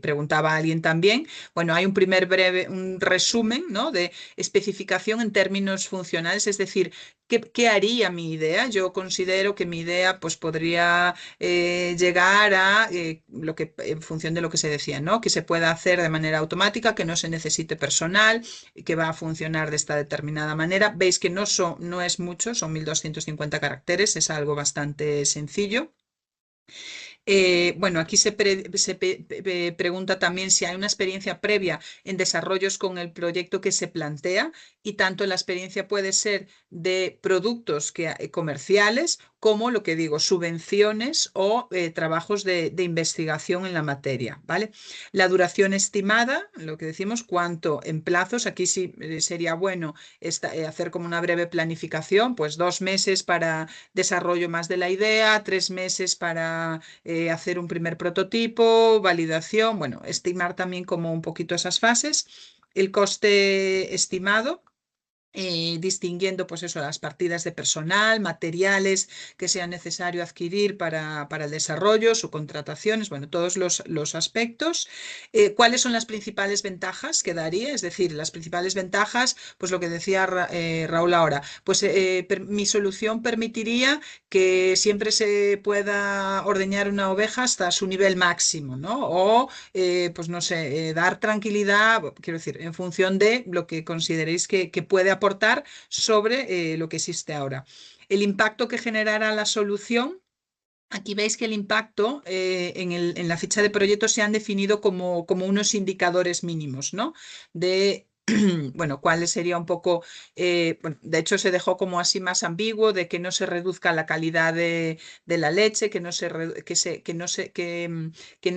preguntaba alguien también, bueno, hay un un resumen, ¿no? De especificación en términos funcionales, es decir, ¿qué haría mi idea? Yo considero que mi idea pues, podría llegar a lo que, en función de lo que se decía, ¿no? Que se pueda hacer de manera automática, que no se necesite personal, que va a funcionar de esta determinada manera. Veis que no es mucho, son 1250 caracteres, es algo bastante sencillo. Bueno, aquí se pregunta también si hay una experiencia previa en desarrollos con el proyecto que se plantea y tanto la experiencia puede ser de productos comerciales como lo que digo, subvenciones o trabajos de investigación en la materia, ¿vale? La duración estimada, lo que decimos, cuánto en plazos, aquí sí sería bueno hacer como una breve planificación, pues 2 meses para desarrollo más de la idea, 3 meses para hacer un primer prototipo, validación, bueno, estimar también como un poquito esas fases. El coste estimado, distinguiendo pues eso, las partidas de personal, materiales que sea necesario adquirir para el desarrollo, subcontrataciones, bueno, todos los aspectos. ¿Cuáles son las principales ventajas que daría? Es decir, las principales ventajas, pues lo que decía Raúl ahora, pues mi solución permitiría que siempre se pueda ordeñar una oveja hasta su nivel máximo, ¿no? O, pues no sé, dar tranquilidad, quiero decir, en función de lo que consideréis que puede aportar sobre lo que existe ahora. El impacto que generará la solución. Aquí veis que el impacto en la ficha de proyecto se han definido como unos indicadores mínimos, ¿no? De, bueno, cuál sería un poco, bueno, de hecho se dejó como así más ambiguo, de que no se reduzca la calidad de la leche, que no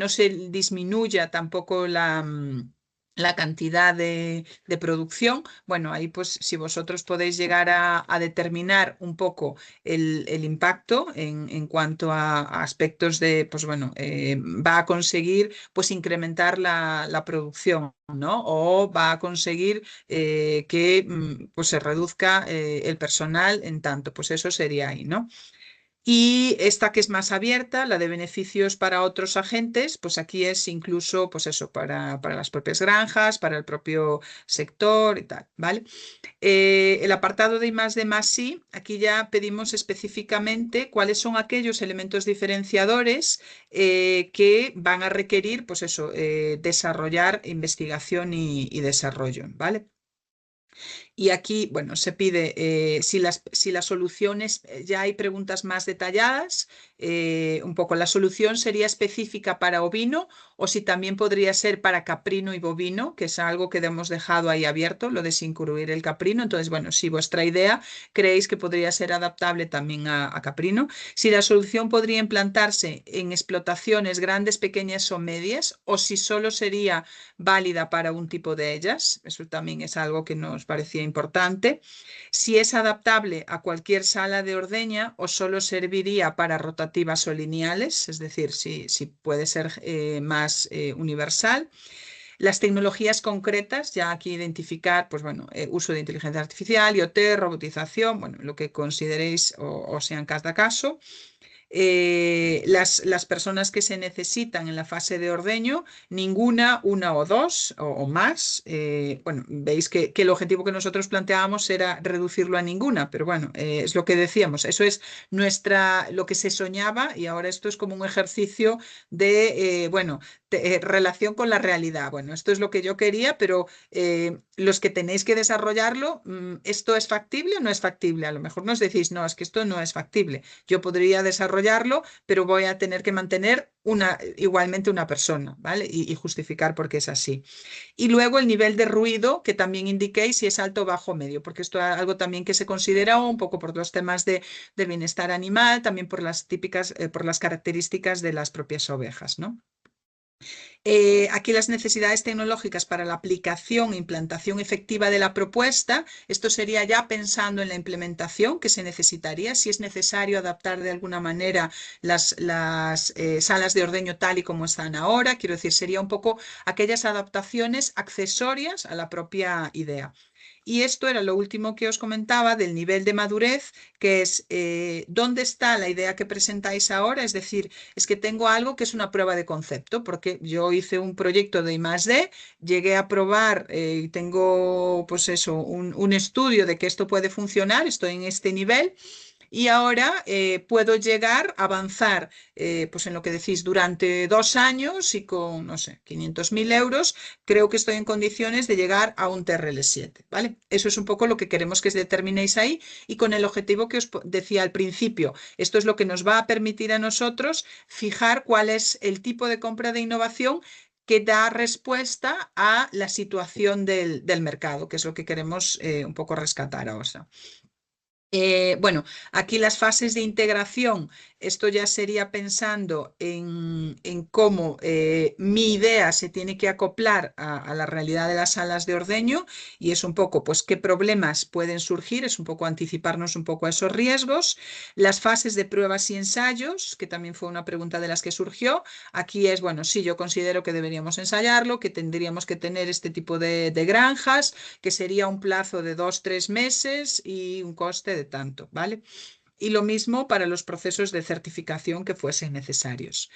se disminuya tampoco la cantidad de producción. Bueno, ahí pues si vosotros podéis llegar a determinar un poco el impacto en cuanto a aspectos de, pues bueno, va a conseguir pues incrementar la producción, ¿no? O va a conseguir que pues se reduzca el personal en tanto, pues eso sería ahí, ¿no? Y esta que es más abierta, la de beneficios para otros agentes, pues aquí es incluso, pues eso, para las propias granjas, para el propio sector y tal, ¿vale? El apartado de I+D+I, aquí ya pedimos específicamente cuáles son aquellos elementos diferenciadores que van a requerir, pues eso, desarrollar investigación y desarrollo, ¿vale? Y aquí, bueno, se pide si las soluciones, ya hay preguntas más detalladas, un poco la solución sería específica para ovino o si también podría ser para caprino y bovino, que es algo que hemos dejado ahí abierto, lo de sin incluir el caprino. Entonces, bueno, si vuestra idea creéis que podría ser adaptable también a caprino, si la solución podría implantarse en explotaciones grandes, pequeñas o medias, o si solo sería válida para un tipo de ellas, eso también es algo que nos parecía importante. Si es adaptable a cualquier sala de ordeña o solo serviría para rotativas o lineales, es decir, si puede ser más universal. Las tecnologías concretas, ya aquí identificar, pues bueno, uso de inteligencia artificial, IoT, robotización, bueno, lo que consideréis o sea en cada caso. Las personas que se necesitan en la fase de ordeño, ninguna, una o dos o más. Bueno, veis que el objetivo que nosotros planteábamos era reducirlo a ninguna, pero bueno, es lo que decíamos, eso es lo que se soñaba y ahora esto es como un ejercicio de, bueno, relación con la realidad. Bueno, esto es lo que yo quería, pero los que tenéis que desarrollarlo, ¿esto es factible o no es factible? A lo mejor nos decís, no, es que esto no es factible. Yo podría desarrollarlo, pero voy a tener que mantener igualmente una persona, ¿vale? Y justificar por qué es así. Y luego el nivel de ruido, que también indiquéis si es alto, bajo o medio, porque esto es algo también que se considera un poco por los temas del bienestar animal, también por las por las características de las propias ovejas, ¿no? Aquí las necesidades tecnológicas para la aplicación e implantación efectiva de la propuesta. Esto sería ya pensando en la implementación que se necesitaría, si es necesario adaptar de alguna manera las salas de ordeño tal y como están ahora. Quiero decir, sería un poco aquellas adaptaciones accesorias a la propia idea. Y esto era lo último que os comentaba del nivel de madurez, que es dónde está la idea que presentáis ahora. Es decir, es que tengo algo que es una prueba de concepto, porque yo hice un proyecto de I+D, llegué a probar y tengo pues eso, un estudio de que esto puede funcionar, estoy en este nivel. y ahora puedo llegar a avanzar pues en lo que decís durante 2 años y con, no sé, 500.000 euros, creo que estoy en condiciones de llegar a un TRL7, ¿vale? Eso es un poco lo que queremos que determinéis ahí y con el objetivo que os decía al principio. Esto es lo que nos va a permitir a nosotros fijar cuál es el tipo de compra de innovación que da respuesta a la situación del mercado, que es lo que queremos un poco rescatar ahora. Bueno, aquí las fases de integración, esto ya sería pensando en cómo mi idea se tiene que acoplar a la realidad de las salas de ordeño y es un poco, pues, qué problemas pueden surgir, es un poco anticiparnos un poco a esos riesgos. Las fases de pruebas y ensayos, que también fue una pregunta de las que surgió, aquí es, bueno, sí, yo considero que deberíamos ensayarlo, que tendríamos que tener este tipo de granjas, que sería un plazo de 2-3 meses y un coste de tanto, ¿vale? Y lo mismo para los procesos de certificación que fuesen necesarios.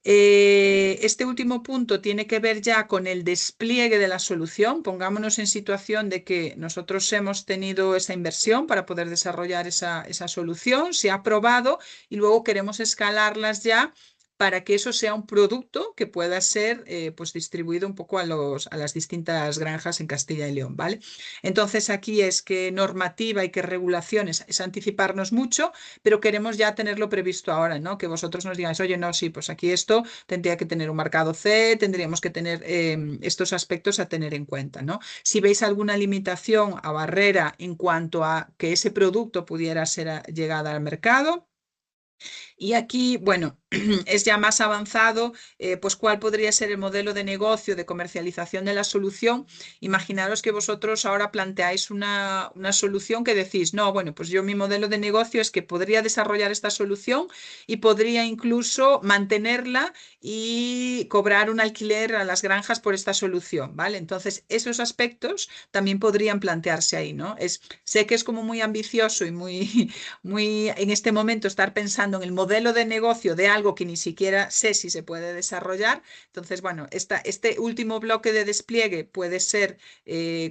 Este último punto tiene que ver ya con el despliegue de la solución. Pongámonos en situación de que nosotros hemos tenido esa inversión para poder desarrollar esa solución, se ha aprobado y luego queremos escalarlas ya para que eso sea un producto que pueda ser pues distribuido un poco a las distintas granjas en Castilla y León, ¿vale? Entonces aquí es que normativa y que regulaciones es anticiparnos mucho, pero queremos ya tenerlo previsto ahora, ¿no? Que vosotros nos digáis, oye, no, sí, pues aquí esto tendría que tener un marcado C, tendríamos que tener estos aspectos a tener en cuenta, ¿no? Si veis alguna limitación a barrera en cuanto a que ese producto pudiera ser llegada al mercado. Y aquí, bueno, es ya más avanzado, pues cuál podría ser el modelo de negocio de comercialización de la solución. Imaginaros que vosotros ahora planteáis una solución que decís, no, bueno, pues yo mi modelo de negocio es que podría desarrollar esta solución y podría incluso mantenerla y cobrar un alquiler a las granjas por esta solución, ¿vale? Entonces, esos aspectos también podrían plantearse ahí, ¿no? Sé que es como muy ambicioso y muy en este momento estar pensando en el modelo de negocio de algo que ni siquiera sé si se puede desarrollar. Entonces, bueno, este último bloque de despliegue puede ser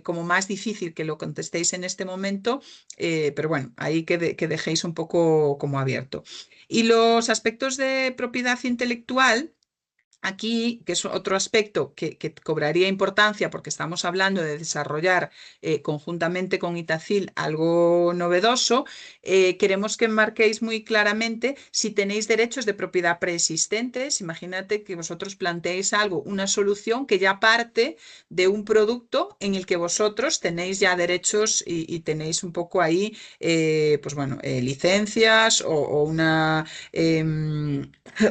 como más difícil que lo contestéis en este momento, pero bueno, ahí que dejéis un poco como abierto. Y los aspectos de propiedad intelectual. Aquí, que es otro aspecto que cobraría importancia porque estamos hablando de desarrollar conjuntamente con Itacil algo novedoso, queremos que marquéis muy claramente si tenéis derechos de propiedad preexistentes. Imagínate que vosotros planteéis algo, una solución que ya parte de un producto en el que vosotros tenéis ya derechos y tenéis un poco ahí, pues bueno, licencias o una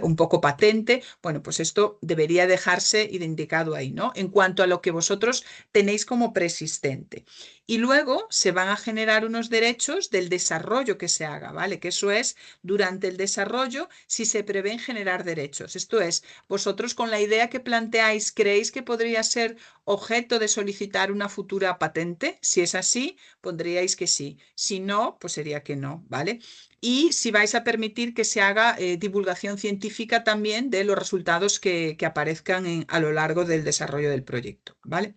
un poco patente. Bueno, pues esto debería dejarse indicado ahí, ¿no? En cuanto a lo que vosotros tenéis como preexistente. Y luego se van a generar unos derechos del desarrollo que se haga, ¿vale? Que eso es durante el desarrollo si se prevén generar derechos. Esto es, vosotros con la idea que planteáis, ¿creéis que podría ser objeto de solicitar una futura patente? Si es así, pondríais que sí. Si no, pues sería que no, ¿vale? Y si vais a permitir que se haga divulgación científica también de los resultados que aparezcan a lo largo del desarrollo del proyecto, ¿vale?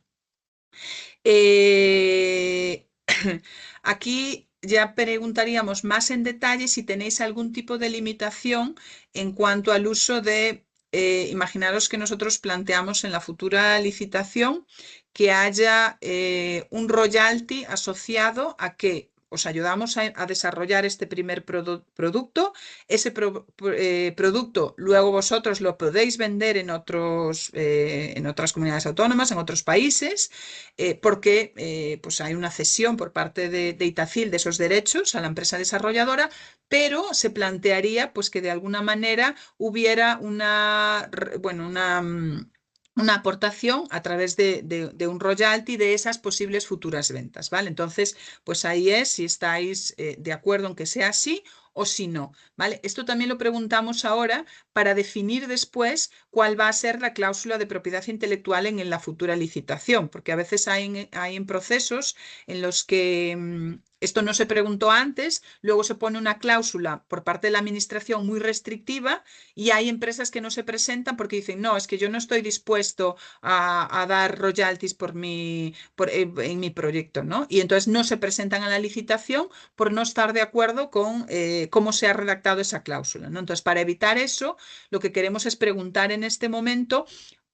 Aquí ya preguntaríamos más en detalle si tenéis algún tipo de limitación en cuanto al uso de, imaginaros que nosotros planteamos en la futura licitación que haya un royalty asociado a que os ayudamos a desarrollar este primer producto. Ese producto luego vosotros lo podéis vender en otras comunidades autónomas, en otros países, porque pues hay una cesión por parte de Itacil de esos derechos a la empresa desarrolladora, pero se plantearía pues que de alguna manera hubiera una aportación a través de un royalty de esas posibles futuras ventas, ¿vale? Entonces, pues ahí es si estáis de acuerdo en que sea así o si no, ¿vale? Esto también lo preguntamos ahora para definir después cuál va a ser la cláusula de propiedad intelectual en la futura licitación, porque a veces hay en procesos en los que esto no se preguntó antes, luego se pone una cláusula por parte de la administración muy restrictiva y hay empresas que no se presentan porque dicen, no, es que yo no estoy dispuesto a dar royalties en mi proyecto, ¿no? Y entonces no se presentan a la licitación por no estar de acuerdo con cómo se ha redactado esa cláusula, ¿no? Entonces, para evitar eso, lo que queremos es preguntar en este momento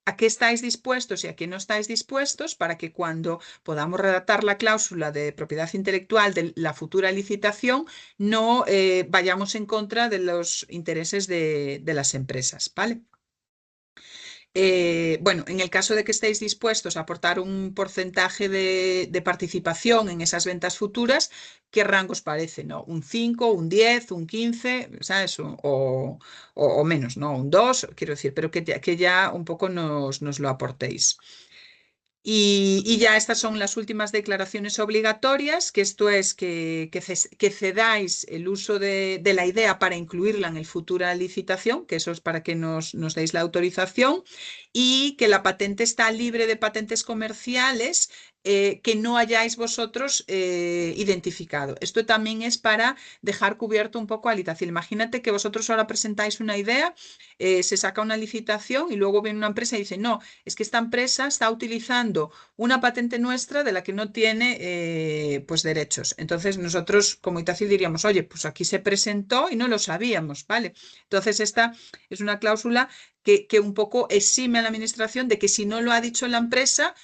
a qué estáis dispuestos y a qué no estáis dispuestos para que cuando podamos redactar la cláusula de propiedad intelectual de la futura licitación no vayamos en contra de los intereses de las empresas, ¿vale? Bueno, en el caso de que estéis dispuestos a aportar un porcentaje de participación en esas ventas futuras, ¿qué rango os parece? ¿No? ¿Un 5, un 10, un 15, ¿sabes? O menos, ¿no? Un 2, quiero decir, pero que ya un poco nos lo aportéis. Y ya estas son las últimas declaraciones obligatorias, que esto es que cedáis el uso de la idea para incluirla en el futura licitación, que eso es para que nos deis la autorización, y que la patente está libre de patentes comerciales que no hayáis vosotros identificado. Esto también es para dejar cubierto un poco al Itacil. Imagínate que vosotros ahora presentáis una idea, se saca una licitación y luego viene una empresa y dice, no, es que esta empresa está utilizando una patente nuestra de la que no tiene pues derechos. Entonces nosotros como Itacil diríamos, oye, pues aquí se presentó y no lo sabíamos, ¿vale? Entonces esta es una cláusula que un poco exime a la administración de que si no lo ha dicho la empresa,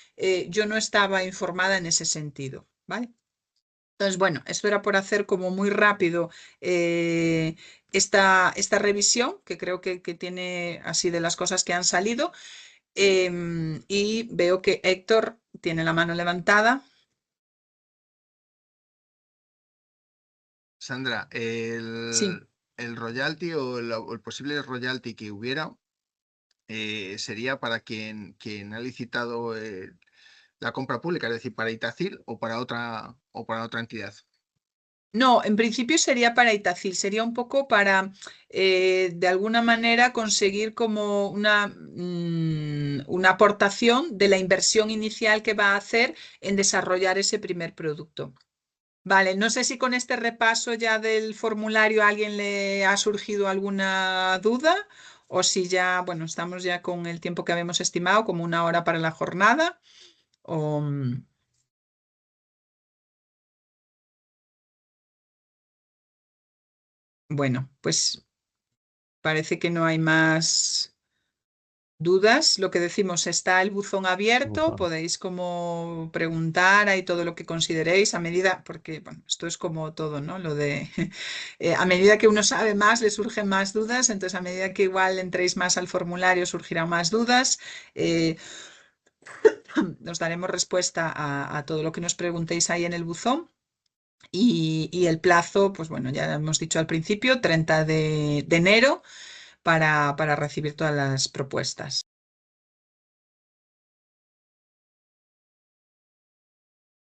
yo no estaba informada en ese sentido, ¿vale? Entonces, bueno, esto era por hacer como muy rápido esta revisión, que creo que tiene así de las cosas que han salido. Y veo que Héctor tiene la mano levantada. Sandra, Sí. el royalty o el posible royalty que hubiera sería para quien ha licitado la compra pública, es decir, para Itacil o para otra entidad. No, en principio sería para Itacil, sería un poco para, de alguna manera, conseguir como una aportación de la inversión inicial que va a hacer en desarrollar ese primer producto. Vale, no sé si con este repaso ya del formulario a alguien le ha surgido alguna duda o si ya, bueno, estamos ya con el tiempo que habíamos estimado, como 1 hora para la jornada. Bueno, pues parece que no hay más dudas. Lo que decimos, está el buzón abierto, podéis como preguntar ahí todo lo que consideréis a medida, porque bueno, esto es como todo, ¿no? Lo de a medida que uno sabe más, le surgen más dudas, entonces a medida que igual entréis más al formulario surgirán más dudas. Nos daremos respuesta a todo lo que nos preguntéis ahí en el buzón. Y el plazo, pues bueno, ya hemos dicho al principio, 30 de enero para recibir todas las propuestas.